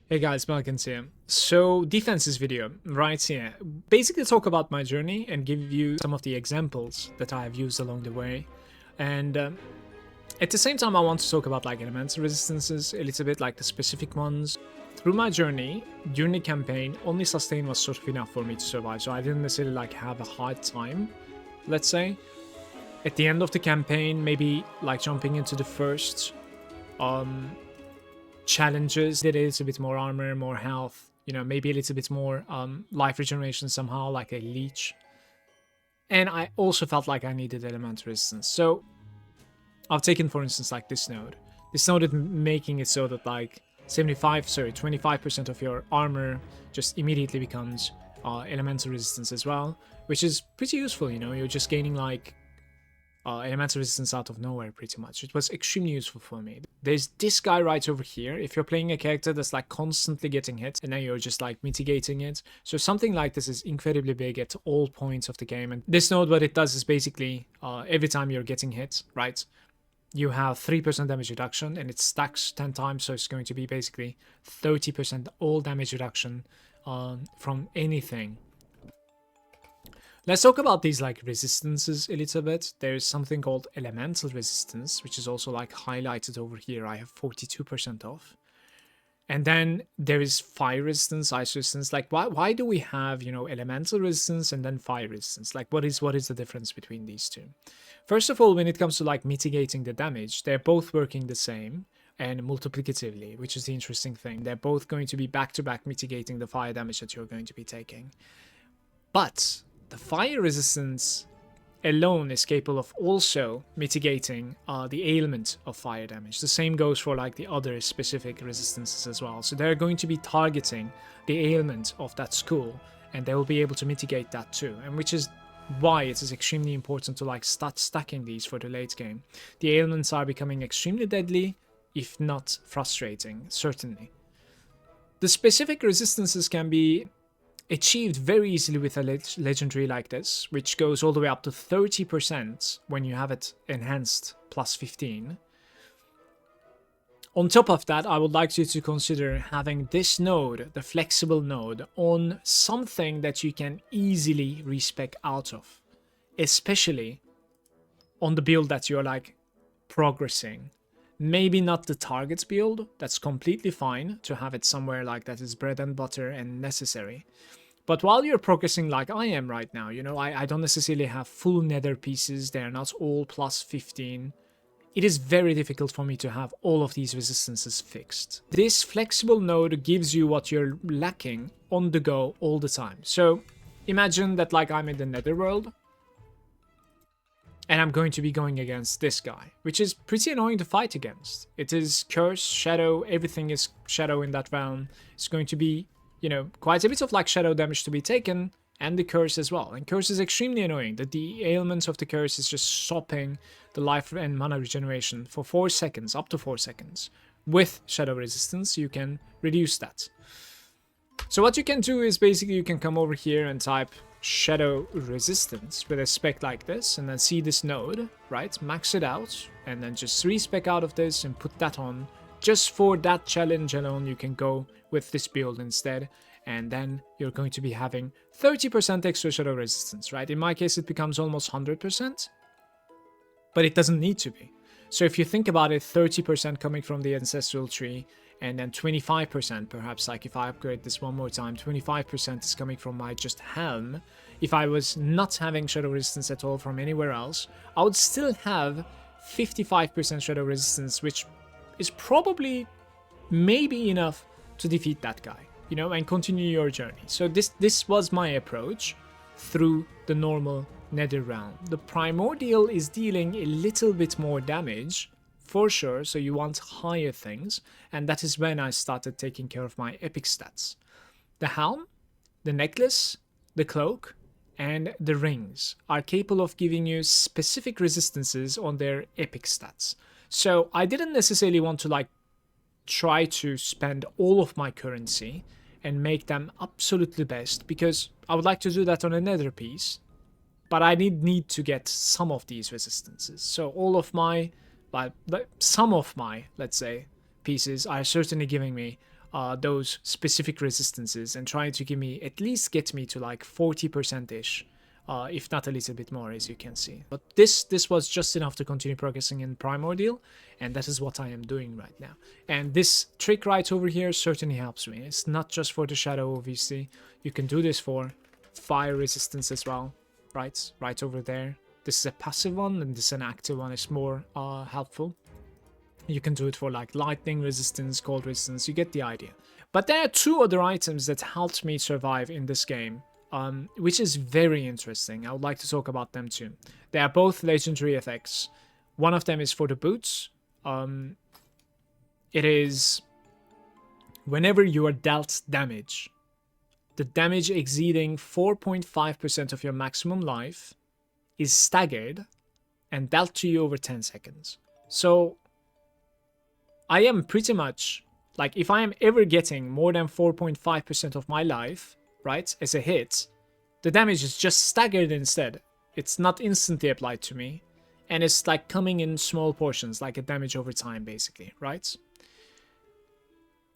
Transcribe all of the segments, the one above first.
Hey guys, Malagant here. So, defenses video, right here. Basically talk about my journey and give you some of the examples that I have used along the way. And at the same time, I want to talk about like elemental resistances, a little bit like the specific ones. Through my journey, during the campaign, only sustain was sort of enough for me to survive. So I didn't necessarily like have a hard time, let's say. At the end of the campaign, maybe like jumping into the first challenges, did a little bit more armor, more health, maybe a little bit more life regeneration somehow, like a leech. And I also felt like I needed elemental resistance. So I've taken, for instance, like this node. This node is making it so that like 25% of your armor just immediately becomes elemental resistance as well, which is pretty useful, you're just gaining like elemental resistance out of nowhere pretty much. It was extremely useful for me. There's this guy right over here. If you're playing a character that's like constantly getting hit and then you're just like mitigating it. So something like this is incredibly big at all points of the game. And this node, what it does is basically every time you're getting hit, right, you have 3% damage reduction and it stacks 10 times. So it's going to be basically 30% all damage reduction from anything. Let's talk about these like resistances a little bit. There's something called elemental resistance, which is also like highlighted over here. I have 42% off. And then there is fire resistance, ice resistance. Like why do we have, elemental resistance and then fire resistance? Like what is the difference between these two? First of all, when it comes to like mitigating the damage, they're both working the same and multiplicatively, which is the interesting thing. They're both going to be back-to-back mitigating the fire damage that you're going to be taking. But the fire resistance alone is capable of also mitigating the ailment of fire damage. The same goes for like the other specific resistances as well. So they're going to be targeting the ailment of that school and they will be able to mitigate that too. And which is why it is extremely important to like start stacking these for the late game. The ailments are becoming extremely deadly, if not frustrating, certainly. The specific resistances can be achieved very easily with a legendary like this, which goes all the way up to 30% when you have it enhanced plus 15. On top of that, I would like you to consider having this node, the flexible node, on something that you can easily respec out of, especially on the build that you're like progressing. Maybe not the targets build, that's completely fine to have it somewhere like that is bread and butter and necessary. But while you're progressing like I am right now, I don't necessarily have full nether pieces, they're not all plus 15. It is very difficult for me to have all of these resistances fixed. This flexible node gives you what you're lacking on the go all the time. So imagine that like I'm in the netherworld, and I'm going to be going against this guy, which is pretty annoying to fight against. It is curse, shadow, everything is shadow in that realm. It's going to be, quite a bit of like shadow damage to be taken, and the curse as well. And curse is extremely annoying. The ailments of the curse is just stopping the life and mana regeneration for 4 seconds, up to 4 seconds. With shadow resistance, you can reduce that. So what you can do is basically you can come over here and type shadow resistance with a spec like this, and then see this node, right, max it out, and then just respec out of this and put that on. Just for that challenge alone, you can go with this build instead, and then you're going to be having 30% extra shadow resistance, right? In my case, it becomes almost 100%, but it doesn't need to be. So if you think about it, 30% coming from the ancestral tree, and then 25%, perhaps like if I upgrade this one more time, 25% is coming from my just helm. If I was not having shadow resistance at all from anywhere else, I would still have 55% shadow resistance, which is probably maybe enough to defeat that guy, and continue your journey. So this was my approach through the normal nether realm. The primordial is dealing a little bit more damage, for sure, so you want higher things, and that is when I started taking care of my epic stats. The helm, the necklace, the cloak, and the rings are capable of giving you specific resistances on their epic stats. So I didn't necessarily want to like try to spend all of my currency and make them absolutely best, because I would like to do that on a nether piece, but I need to get some of these resistances. So all of my some of my, let's say, pieces are certainly giving me those specific resistances and trying to give me, at least get me to like 40%-ish. If not a little bit more, as you can see. But this was just enough to continue progressing in Primordial, and that is what I am doing right now. And this trick right over here certainly helps me. It's not just for the Shadow, obviously. You can do this for Fire Resistance as well, right? Right over there. This is a passive one, and this is an active one. It's more helpful. You can do it for like Lightning Resistance, Cold Resistance, you get the idea. But there are two other items that helped me survive in this game, which is very interesting. I would like to talk about them too. They are both legendary effects. One of them is for the boots. It is whenever you are dealt damage, the damage exceeding 4.5% of your maximum life is staggered and dealt to you over 10 seconds. So I am pretty much, like, if I am ever getting more than 4.5% of my life, right, as a hit, the damage is just staggered instead. It's not instantly applied to me, and it's like coming in small portions, like a damage over time, basically, right?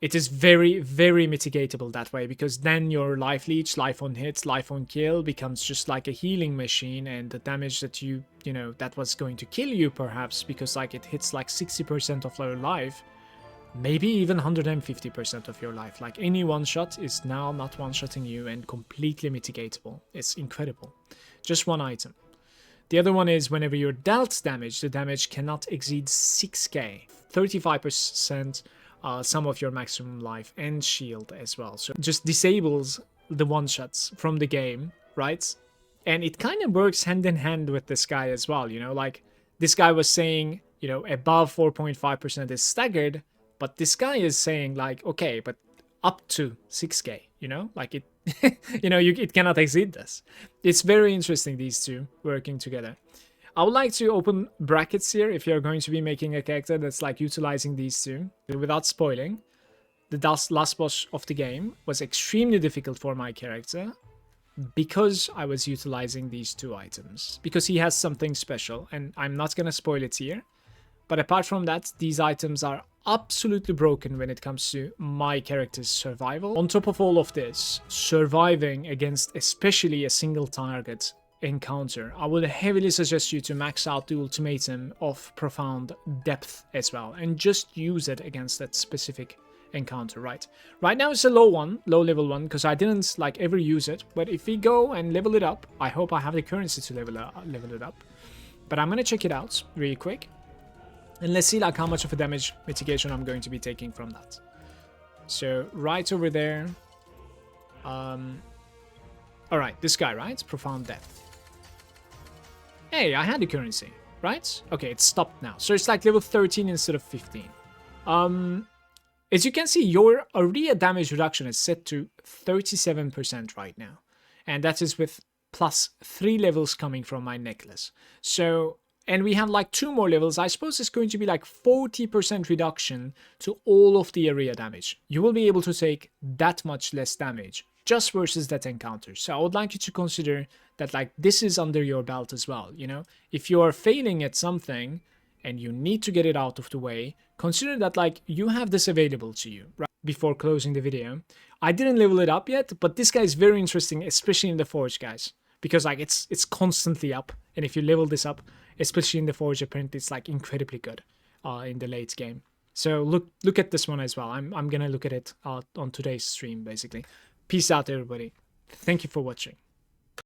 It is very, very mitigatable that way, because then your life leech, life on hit, life on kill becomes just like a healing machine, and the damage that you know, that was going to kill you perhaps, because like it hits like 60% of your life, maybe even 150% of your life. Like any one shot is now not one shotting you and completely mitigatable. It's incredible. Just one item. The other one is whenever you're dealt damage, the damage cannot exceed 6k, 35%. Some of your maximum life and shield as well. So it just disables the one-shots from the game, right? And it kind of works hand in hand with this guy as well, you know? Like, this guy was saying, you know, above 4.5% is staggered, but this guy is saying, like, okay, but up to 6k, you know? Like, it, you know, it cannot exceed this. It's very interesting, these two working together. I would like to open brackets here if you're going to be making a character that's like utilizing these two. Without spoiling, the last boss of the game was extremely difficult for my character because I was utilizing these two items. Because he has something special, and I'm not gonna spoil it here. But apart from that, these items are absolutely broken when it comes to my character's survival. On top of all of this, surviving against especially a single target encounter, I would heavily suggest you to max out the ultimatum of Profound Depth as well, and just use it against that specific encounter, right? Right now it's a low level one, because I didn't like ever use it, but if we go and level it up, I hope I have the currency to level it up. But I'm gonna check it out really quick, and let's see like how much of a damage mitigation I'm going to be taking from that. So right over there, alright, this guy, right? Profound Depth. Hey, I had the currency, right? Okay, it's stopped now. So it's like level 13 instead of 15. As you can see, your area damage reduction is set to 37% right now. And that is with plus 3 levels coming from my necklace. So, and we have like 2 more levels. I suppose it's going to be like 40% reduction to all of the area damage. You will be able to take that much less damage just versus that encounter. So I would like you to consider that like this is under your belt as well, you know? If you are failing at something and you need to get it out of the way, consider that like you have this available to you, right? Before closing the video, I didn't level it up yet, but this guy is very interesting, especially in the Forge, guys, because like it's constantly up, and if you level this up, especially in the Forge, apparently it's like incredibly good in the late game. So look at this one as well. I'm gonna look at it on today's stream, basically. Peace out, everybody. Thank you for watching.